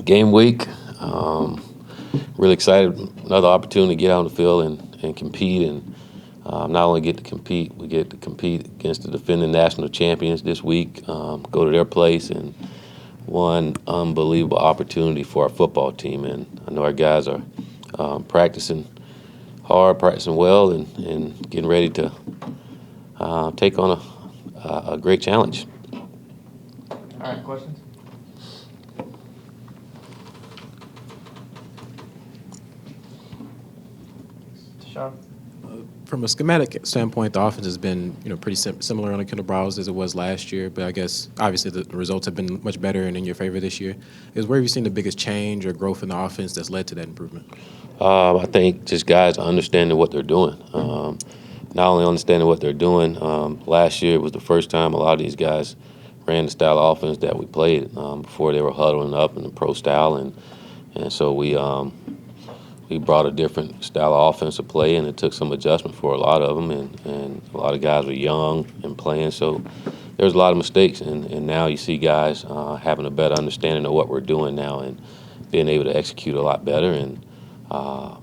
Game week. Really excited. Another opportunity to get out on the field and compete. And not only get to compete, we get to compete against the defending national champions this week, go to their place, and one unbelievable opportunity for our football team. And I know our guys are practicing hard, practicing well, and getting ready to take on a great challenge. All right, questions? Sean? From a schematic standpoint, the offense has been, pretty similar on the Kendall Browse as it was last year. But I guess obviously the results have been much better and in your favor this year. Where have you seen the biggest change or growth in the offense that's led to that improvement? I think just guys understanding what they're doing. Not only understanding what they're doing, last year was the first time a lot of these guys ran the style of offense that we played before they were huddling up in the pro style, and so we brought a different style of offensive play, and it took some adjustment for a lot of them, and a lot of guys were young and playing, so there was a lot of mistakes, and now you see guys having a better understanding of what we're doing now and being able to execute a lot better and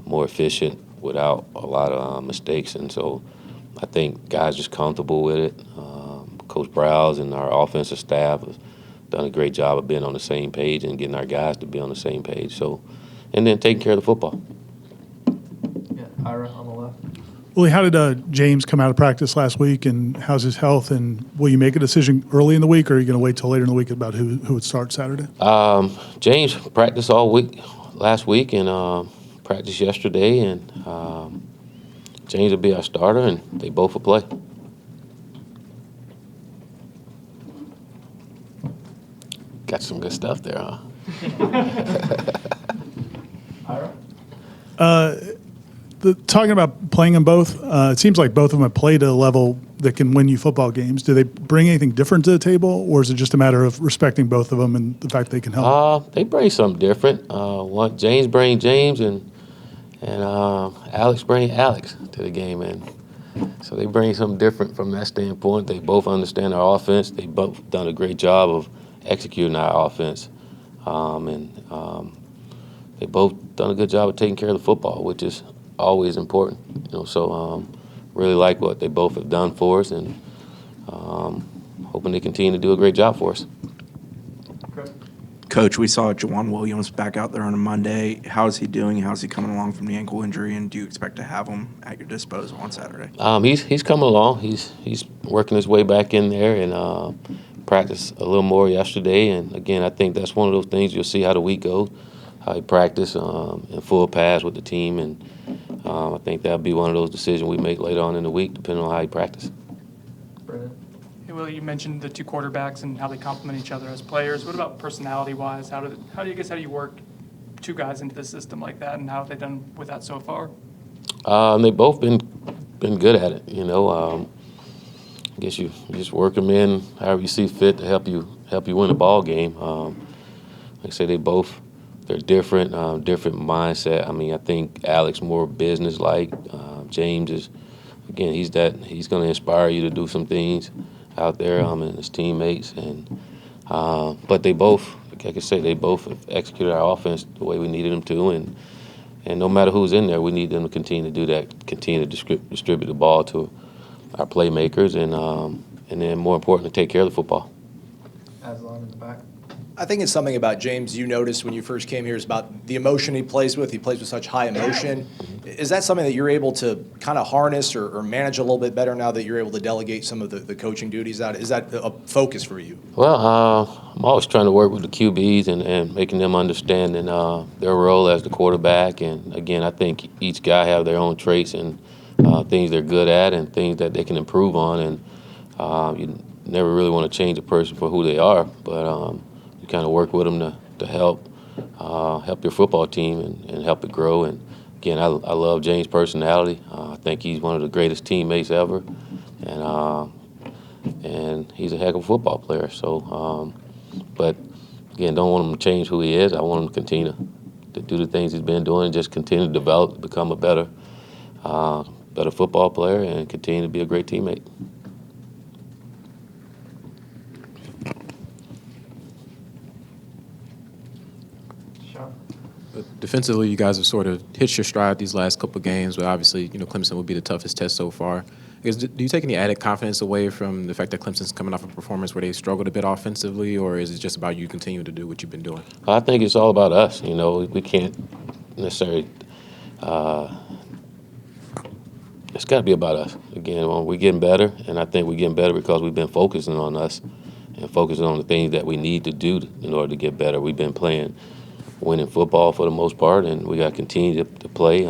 more efficient without a lot of mistakes, and so I think guys just comfortable with it. Coach Browse and our offensive staff have done a great job of being on the same page and getting our guys to be on the same page. So, and then taking care of the football. Yeah, Ira on the left. Willie, how did James come out of practice last week, and how's his health? And will you make a decision early in the week, or are you going to wait till later in the week about who would start Saturday? James practiced all week last week and practiced yesterday, and James will be our starter, and they both will play. Got some good stuff there, huh? Ira? Talking about playing them both, it seems like both of them have played at a level that can win you football games. Do they bring anything different to the table, or is it just a matter of respecting both of them and the fact they can help? They bring something different. James brings James, and Alex brings Alex to the game, and so they bring something different from that standpoint. They both understand our offense. They both done a great job of executing our offense, and they both done a good job of taking care of the football, which is always important. So really like what they both have done for us, and hoping they continue to do a great job for us. Coach, we saw Juwan Williams back out there on a Monday. How is he doing? How's he coming along from the ankle injury? And do you expect to have him at your disposal on Saturday? He's coming along. He's working his way back in there and practiced a little more yesterday. And again, I think that's one of those things you'll see how the week goes, how he practiced in full pads with the team, and I think that'll be one of those decisions we make later on in the week, depending on how he practices. Hey, Willie, you mentioned the two quarterbacks and how they complement each other as players. What about personality-wise? How do you work two guys into the system like that, and how have they done with that so far? They both been good at it. I guess you just work them in however you see fit to help you win a ball game. Like I say, they're different, different mindset. I mean, I think Alex more business-like. James is, again, he's going to inspire you to do some things out there, and his teammates, and but they both, like I say, they both have executed our offense the way we needed them to, and no matter who's in there, we need them to continue to do that, continue to distribute the ball to our playmakers, and then more importantly, take care of the football. Aslan in the back. I think it's something about James you noticed when you first came here is about the emotion he plays with. He plays with such high emotion. Is that something that you're able to kind of harness or manage a little bit better now that you're able to delegate some of the coaching duties out? Is that a focus for you? Well, I'm always trying to work with the QBs and making them understand their role as the quarterback. And again, I think each guy have their own traits and things they're good at and things that they can improve on. And you never really want to change a person for who they are, but you kind of work with them to help your football team and help it grow. And again, I love James' personality. I think he's one of the greatest teammates ever, and he's a heck of a football player. So, but again, don't want him to change who he is. I want him to continue to do the things he's been doing and just continue to develop, become a better football player, and continue to be a great teammate. Sean? Defensively, you guys have sort of hitched your stride these last couple of games, but obviously, Clemson would be the toughest test so far. I guess, do you take any added confidence away from the fact that Clemson's coming off a performance where they struggled a bit offensively, or is it just about you continuing to do what you've been doing? I think it's all about us. We can't necessarily. It's got to be about us. Again, we're getting better, and I think we're getting better because we've been focusing on us and focusing on the things that we need to do in order to get better. We've been playing winning football for the most part, and we got to continue to play.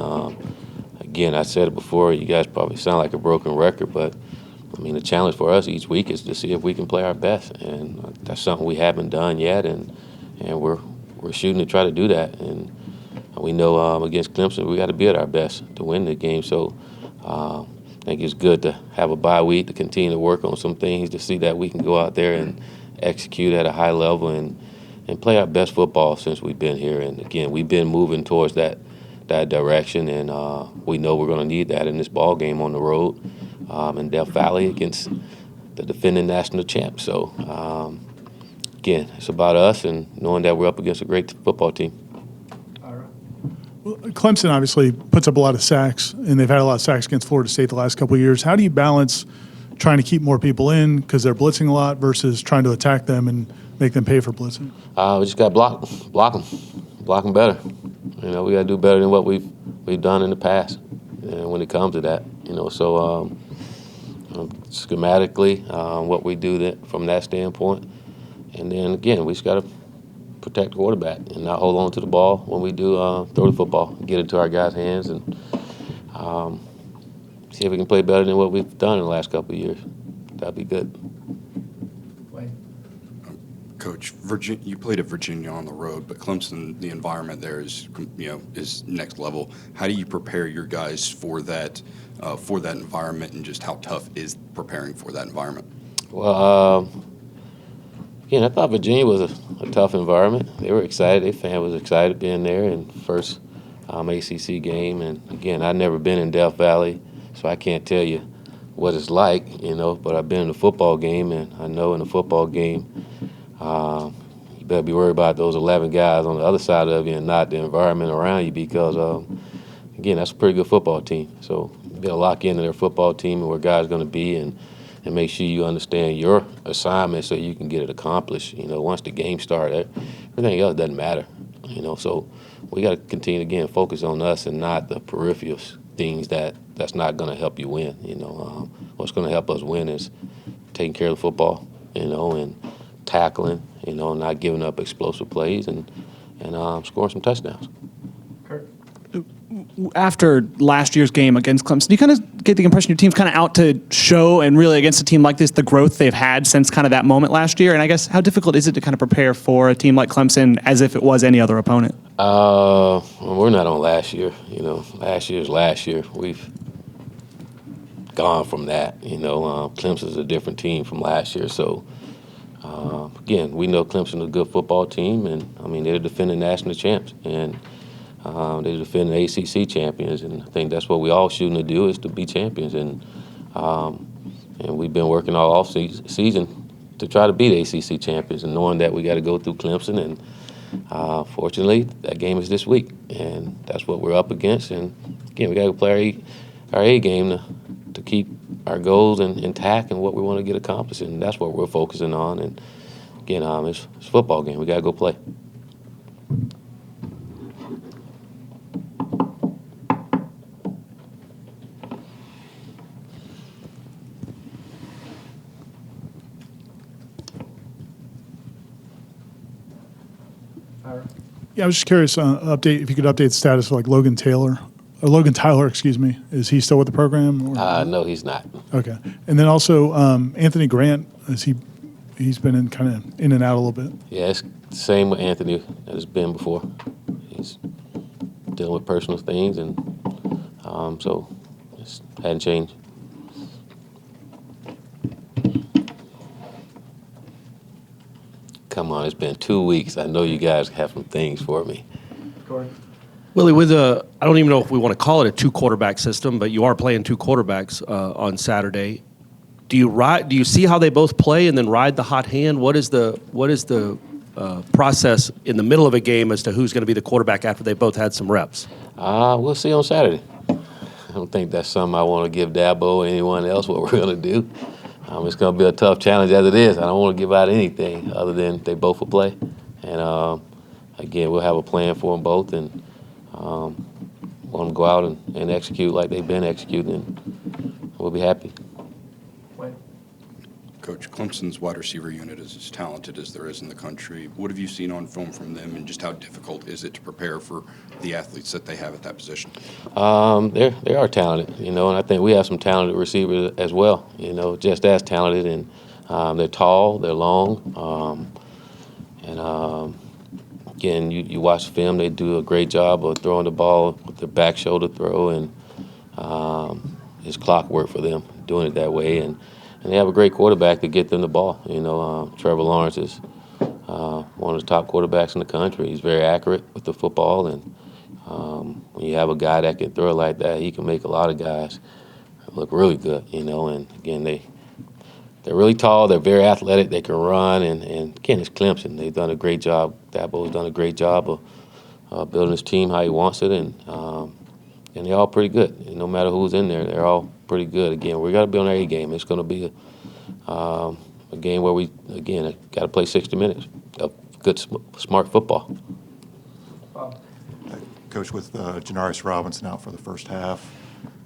Again, I said it before, you guys probably sound like a broken record, but the challenge for us each week is to see if we can play our best, and that's something we haven't done yet, and we're shooting to try to do that. And we know against Clemson we got to be at our best to win the game. So I think it's good to have a bye week to continue to work on some things to see that we can go out there and execute at a high level and play our best football since we've been here. And again, we've been moving towards that direction, and we know we're going to need that in this ball game on the road in Death Valley against the defending national champ. So again, it's about us and knowing that we're up against a great football team. Ira? Well, Clemson obviously puts up a lot of sacks, and they've had a lot of sacks against Florida State the last couple of years. How do you balance trying to keep more people in because they're blitzing a lot versus trying to attack them and make them pay for blitzing? We just got to block them better. We got to do better than what we've done in the past. And when it comes to that, so schematically, what we do from that standpoint, and then again, we just got to protect the quarterback and not hold on to the ball when we do throw the football, get it to our guys' hands, and see if we can play better than what we've done in the last couple of years. That'd be good. Coach, you played at Virginia on the road, but Clemson, the environment there is next level. How do you prepare your guys for that environment, and just how tough is preparing for that environment? Well, again, I thought Virginia was a tough environment. They were excited. Their fan was excited being there in first ACC game. And again, I've never been in Death Valley, so I can't tell you what it's like, but I've been in a football game, and I know in a football game, you better be worried about those 11 guys on the other side of you and not the environment around you because, again, that's a pretty good football team. So you better lock into their football team and where guys are going to be and make sure you understand your assignment so you can get it accomplished. Once the game starts, everything else doesn't matter. So we got to continue to, again, focus on us and not the peripheral things that's not going to help you win. What's going to help us win is taking care of the football, and tackling, not giving up explosive plays and scoring some touchdowns. Kurt? After last year's game against Clemson, do you kind of get the impression your team's kind of out to show, and really against a team like this, the growth they've had since kind of that moment last year? And I guess how difficult is it to kind of prepare for a team like Clemson as if it was any other opponent? We're not on last year. Last year's last year. We've gone from that. Clemson's a different team from last year. So, again, we know Clemson's a good football team, and, they're defending national champs. And they're defending ACC champions, and I think that's what we all shooting to do is to be champions. And we've been working all off season to try to beat ACC champions, and knowing that we got to go through Clemson. And fortunately, that game is this week, and that's what we're up against. And again, we got to play our A game to keep our goals intact and what we want to get accomplished, and that's what we're focusing on. And again, it's a football game. We got to go play. Ira? Yeah, I was just curious, if you could update the status of Logan Tyler, excuse me. Is he still with the program? Or? No, he's not. Okay. And then also Anthony Grant, he's been in kind of in and out a little bit. Yeah, it's the same with Anthony that it's been before. He's dealing with personal things, and so it hadn't changed. Come on, it's been 2 weeks. I know you guys have some things for me. Corey? Willie, I don't even know if we want to call it a two-quarterback system, but you are playing two quarterbacks on Saturday. Do you see how they both play and then ride the hot hand? What is the process in the middle of a game as to who's going to be the quarterback after they both had some reps? We'll see on Saturday. I don't think that's something I want to give Dabo or anyone else what we're going to do. It's going to be a tough challenge as it is. I don't want to give out anything other than they both will play. And, again, we'll have a plan for them both and want them to go out and execute like they've been executing, and we'll be happy. Wayne. Coach, Clemson's wide receiver unit is as talented as there is in the country. What have you seen on film from them, and just how difficult is it to prepare for the athletes that they have at that position? They are talented, and I think we have some talented receivers as well, just as talented, and they're tall, they're long, again, you watch film, they do a great job of throwing the ball with their back shoulder throw, and it's clockwork for them doing it that way, and they have a great quarterback to get them the ball. Trevor Lawrence is one of the top quarterbacks in the country. He's very accurate with the football, and when you have a guy that can throw it like that, he can make a lot of guys look really good, And again, they're really tall. They're very athletic. They can run, and again, it's Clemson. They've done a great job. Dabo's done a great job of building his team how he wants it, and they're all pretty good. And no matter who's in there, they're all pretty good. Again, we got to be on our A game. It's going to be a game where we, again, got to play 60 minutes of good, smart football. Bob. Coach, with Janaris Robinson out for the first half,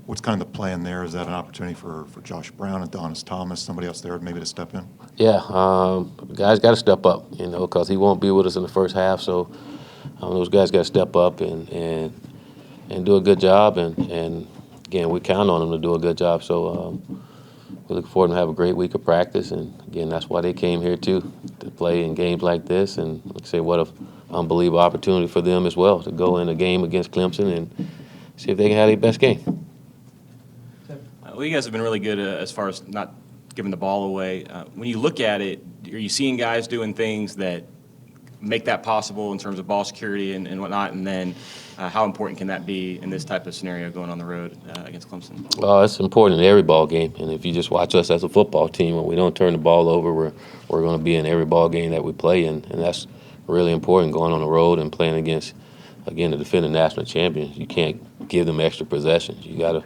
what's kind of the plan there? Is that an opportunity for Josh Brown and Donis Thomas, somebody else there maybe to step in? Yeah, guys got to step up, because he won't be with us in the first half. So those guys got to step up and do a good job. And again, we count on them to do a good job. So we look forward to have a great week of practice. And again, that's why they came here too, to play in games like this. And like I say, what an unbelievable opportunity for them as well to go in a game against Clemson and see if they can have their best game. Well, you guys have been really good as far as not giving the ball away. When you look at it, are you seeing guys doing things that make that possible in terms of ball security and whatnot? And then how important can that be in this type of scenario going on the road against Clemson? Well, it's important in every ball game. And if you just watch us as a football team, when we don't turn the ball over, we're going to be in every ball game that we play in. And that's really important going on the road and playing against, again, the defending national champions. You can't give them extra possessions. You got to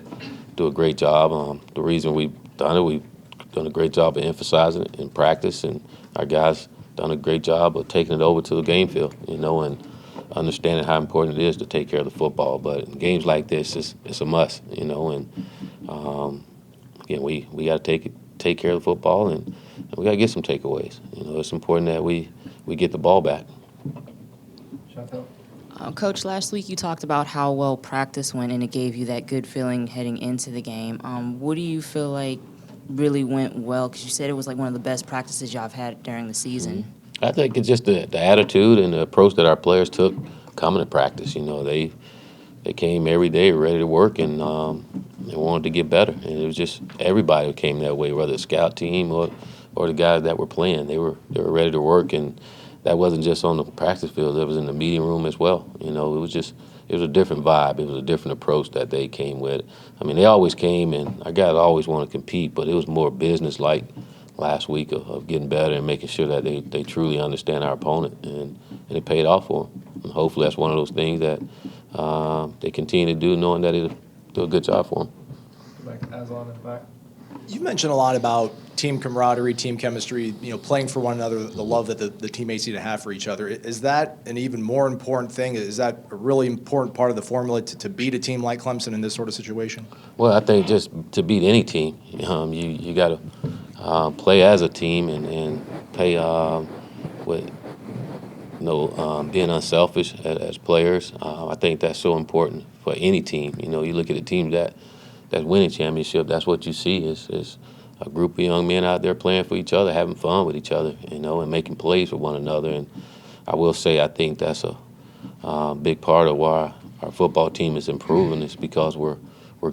do a great job. The reason we've done it, we've done a great job of emphasizing it in practice, and our guys done a great job of taking it over to the game field, and understanding how important it is to take care of the football. But in games like this, it's a must, and again, we got to take care of the football, and we got to get some takeaways. It's important that we get the ball back. Chantel. Coach, last week you talked about how well practice went and it gave you that good feeling heading into the game. What do you feel like really went well? Because you said it was like one of the best practices y'all have had during the season. Mm-hmm. I think it's just the attitude and the approach that our players took coming to practice. They came every day ready to work, and they wanted to get better. And it was just everybody came that way, whether it's scout team or the guys that were playing. They were ready to work, and that wasn't just on the practice field. It was in the meeting room as well. It was a different vibe. It was a different approach that they came with. I mean, they always came, and our guys always want to compete, but it was more business-like last week of getting better and making sure that they truly understand our opponent, and it paid off for them. And hopefully that's one of those things that they continue to do, knowing that it'll do a good job for them. Go back to Aslan in the back. You mentioned a lot about team camaraderie, team chemistry, playing for one another, the love that the teammates need to have for each other. Is that an even more important thing? Is that a really important part of the formula to beat a team like Clemson in this sort of situation? Well, I think just to beat any team, you got to play as a team and play with being unselfish as players. I think that's so important for any team. You look at a team that's winning championship, that's what you see is a group of young men out there playing for each other, having fun with each other, and making plays for one another. And I will say I think that's a big part of why our football team is improving. Is because we're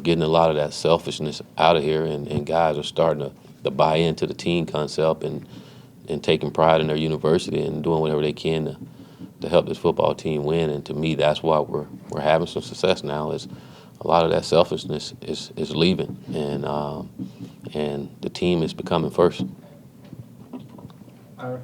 getting a lot of that selfishness out of here, and guys are starting to buy into the team concept and taking pride in their university and doing whatever they can to help this football team win. And to me, that's why we're having some success now. Is a lot of that selfishness is leaving, and the team is becoming first. Ira.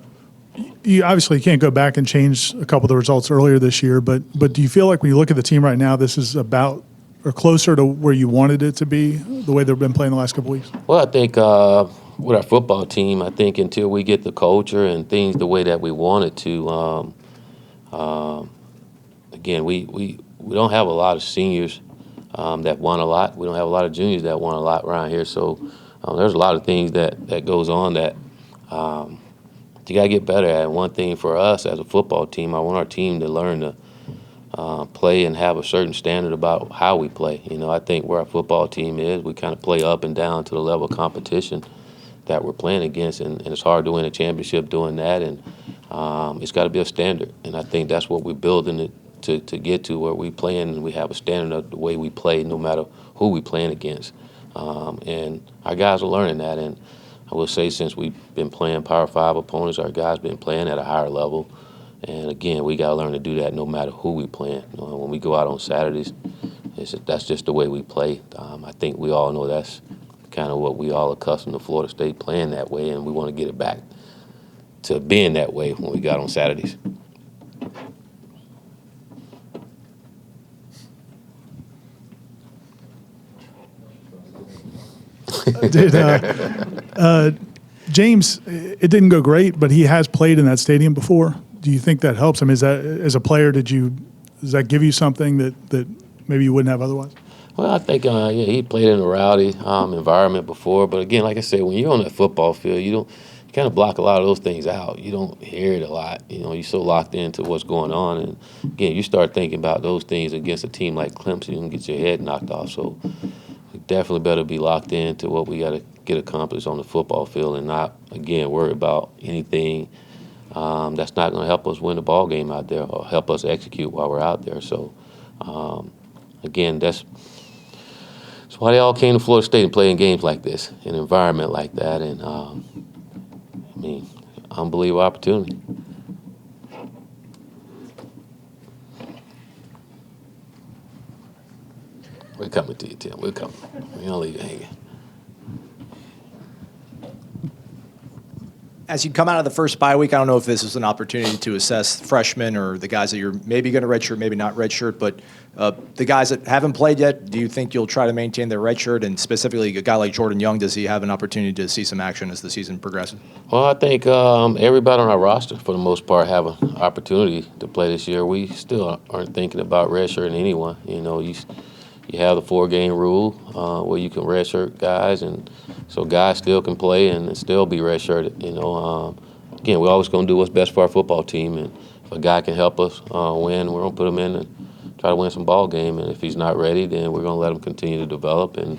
you obviously can't go back and change a couple of the results earlier this year, but do you feel like when you look at the team right now, this is about or closer to where you wanted it to be, the way they've been playing the last couple of weeks? Well, I think with our football team, I think until we get the culture and things the way that we want it to, again, we don't have a lot of seniors that won a lot. We don't have a lot of juniors that won a lot around here. So there's a lot of things that goes on that you got to get better at. And one thing for us as a football team, I want our team to learn to play and have a certain standard about how we play. You know, I think where our football team is, we kind of play up and down to the level of competition that we're playing against, and it's hard to win a championship doing that, and it's got to be a standard. And I think that's what we're building it to get to, where we play and we have a standard of the way we play no matter who we playing against. And our guys are learning that, and I will say since we've been playing Power 5 opponents, our guys been playing at a higher level. And again, we got to learn to do that no matter who we playing. You know, when we go out on Saturdays, that's just the way we play. I think we all know that's kind of what we all accustomed to Florida State playing that way, and we want to get it back to being that way when we got on Saturdays. James, it didn't go great, but he has played in that stadium before. Do you think that helps? I mean, is that, as a player, does that give you something that maybe you wouldn't have otherwise? Well, I think he played in a rowdy environment before, but again, like I said, when you're on that football field, you kind of block a lot of those things out. You don't hear it a lot. You know, you're so locked into what's going on, and again, you start thinking about those things against a team like Clemson, you can get your head knocked off. So we definitely better be locked into what we got to get accomplished on the football field, and not again worry about anything that's not going to help us win the ball game out there or help us execute while we're out there. So again, that's why they all came to Florida State and playing games like this, an environment like that, and I mean, unbelievable opportunity. We're coming to you, Tim. We're coming. We don't leave you hanging. As you come out of the first bye week, I don't know if this is an opportunity to assess freshmen or the guys that you're maybe going to redshirt, maybe not redshirt, but the guys that haven't played yet, do you think you'll try to maintain their redshirt? And specifically, a guy like Jordan Young, does he have an opportunity to see some action as the season progresses? Well, I think everybody on our roster, for the most part, have an opportunity to play this year. We still aren't thinking about redshirting anyone. You know, you have the 4-game rule where you can redshirt guys, and so guys still can play and still be redshirted. You know, again, we're always going to do what's best for our football team, and if a guy can help us win, we're going to put him in and try to win some ball game. And if he's not ready, then we're going to let him continue to develop and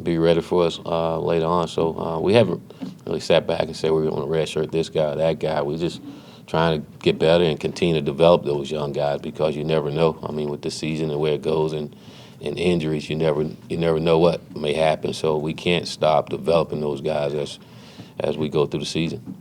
be ready for us later on. So we haven't really sat back and said we're going to redshirt this guy or that guy. We're just trying to get better and continue to develop those young guys, because you never know. I mean, with the season and where it goes and injuries, you never know what may happen. So we can't stop developing those guys as we go through the season.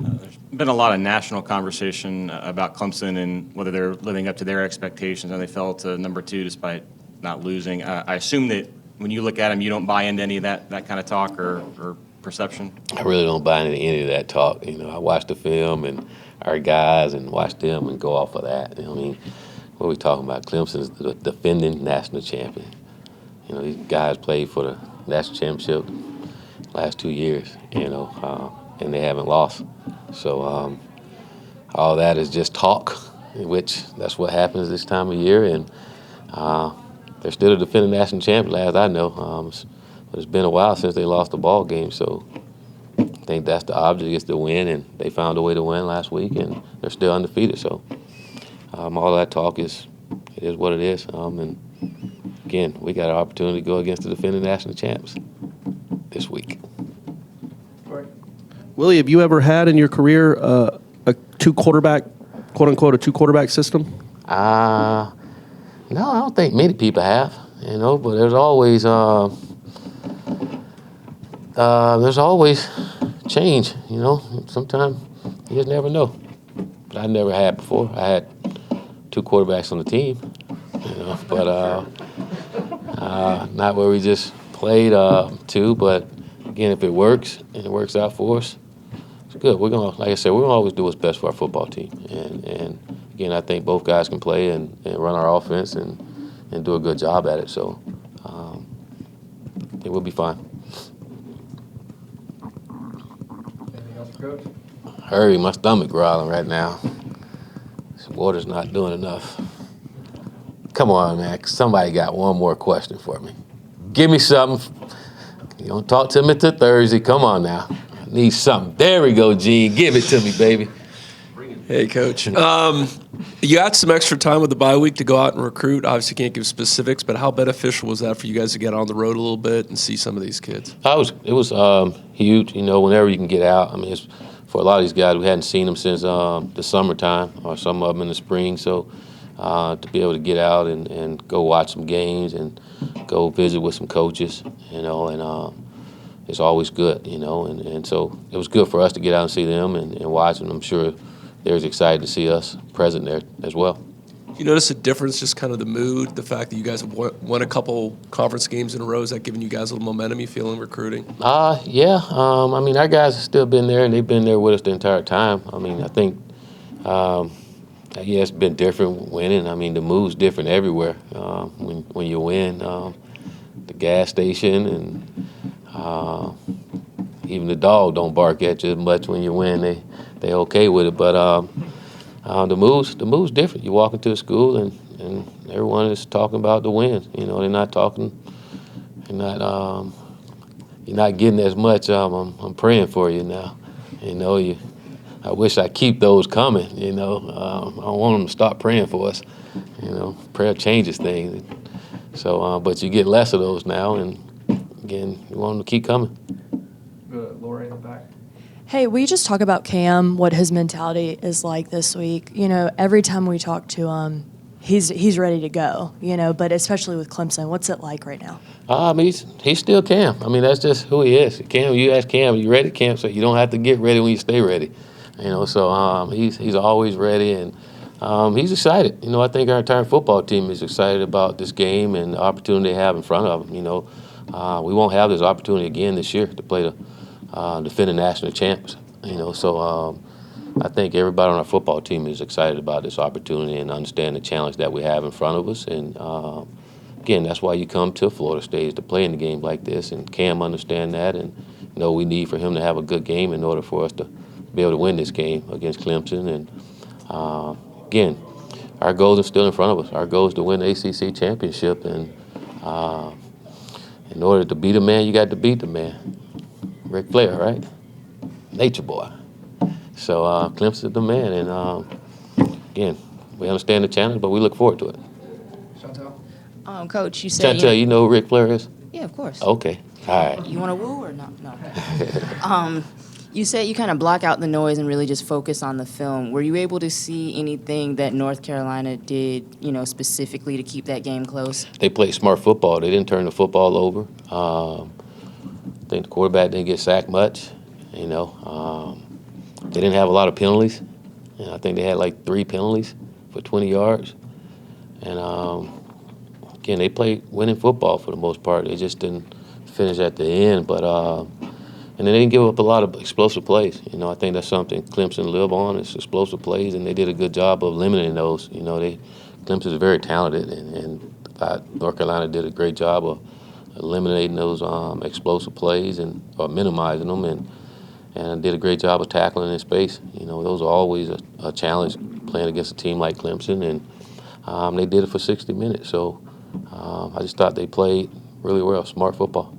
There's been a lot of national conversation about Clemson and whether they're living up to their expectations, and they fell to number 2 despite not losing. I assume that when you look at them, you don't buy into any of that kind of talk or perception? I really don't buy into any of that talk. You know, I watch the film and our guys and watch them and go off of that. You know what I mean? What are we talking about? Clemson is the defending national champion. You know, these guys played for the national championship last 2 years, you know, and they haven't lost. So all that is just talk, which that's what happens this time of year. And they're still a defending national champion, as I know. But it's been a while since they lost a ball game. So I think that's the object, is to win, and they found a way to win last week, and they're still undefeated. So all that talk it is what it is. And again, we got an opportunity to go against the defending national champs this week. Willie, have you ever had in your career a two-quarterback, quote-unquote, a two-quarterback system? No, I don't think many people have, you know, but there's always change, you know. Sometimes you just never know. But I never had before. I had 2 quarterbacks on the team, you know, but not where we just played 2. But again, if it works and it works out for us, it's Good. We're gonna, like I said, we're gonna always do what's best for our football team. And again, I think both guys can play and run our offense and do a good job at it. So I think we'll be fine. Anything else for Coach? Hurry, my stomach growling right now. This water's not doing enough. Come on, man. Somebody got one more question for me. Give me something. You don't talk to me till Thursday. Come on now. I need something. There we go, Gene. Give it to me, baby. Hey, Coach. You had some extra time with the bye week to go out and recruit. Obviously, can't give specifics, but how beneficial was that for you guys to get on the road a little bit and see some of these kids? It was huge. You know, whenever you can get out. I mean, it's, for a lot of these guys, we hadn't seen them since the summertime, or some of them in the spring. So to be able to get out and go watch some games and go visit with some coaches, you know, and it's always good, you know. And so it was good for us to get out and see them and watch, and I'm sure they're as excited to see us present there as well. You notice a difference, just kind of the mood, the fact that you guys have won a couple conference games in a row? Is that giving you guys a little momentum you feel in recruiting? Yeah. I mean, our guys have still been there, and they've been there with us the entire time. I mean, I think, yeah, it's been different winning. I mean, the mood's different everywhere when you win. The gas station and even the dog don't bark at you as much when you win. They okay with it, but the mood's different. You walk into a school and everyone is talking about the wins. You know, they're not talking. You're not getting as much. I'm praying for you now. You know, I wish I keep those coming. You know, I don't want them to stop praying for us. You know, prayer changes things. So, but you get less of those now, and again, you want them to keep coming. Go to Lori in the back. Hey, we just talk about Cam, what his mentality is like this week. You know, every time we talk to him, he's ready to go, you know, but especially with Clemson, what's it like right now? I mean, he's still Cam. I mean, that's just who he is. Cam, you ask Cam, you ready? Cam said, you don't have to get ready when you stay ready. You know, so he's always ready, and he's excited. You know, I think our entire football team is excited about this game and the opportunity they have in front of them. You know, we won't have this opportunity again this year to play the defending national champs, you know. So I think everybody on our football team is excited about this opportunity and understand the challenge that we have in front of us. And again, that's why you come to Florida State, to play in a game like this. And Cam understand that, and you know we need for him to have a good game in order for us to be able to win this game against Clemson. And again, our goals are still in front of us. Our goal is to win the ACC championship, and in order to beat a man, you got to beat the man. Ric Flair, right? Nature boy. So Clemson's the man, and again, we understand the challenge, but we look forward to it. Chantel? Coach, you said Chantel, you know who Ric Flair is? Yeah, of course. Okay, all right. You want to woo or no? No. You said you kind of block out the noise and really just focus on the film. Were you able to see anything that North Carolina did, you know, specifically to keep that game close? They played smart football. They didn't turn the football over. I think the quarterback didn't get sacked much. You know, they didn't have a lot of penalties. You know, I think they had like 3 penalties for 20 yards. And again, they played winning football for the most part. They just didn't finish at the end. But and they didn't give up a lot of explosive plays. You know, I think that's something Clemson live on, is explosive plays, and they did a good job of limiting those. You know, Clemson is very talented, and North Carolina did a great job of eliminating those explosive plays or minimizing them, and did a great job of tackling in space. You know, those are always a challenge playing against a team like Clemson, and they did it for 60 minutes. So I just thought they played really well, smart football.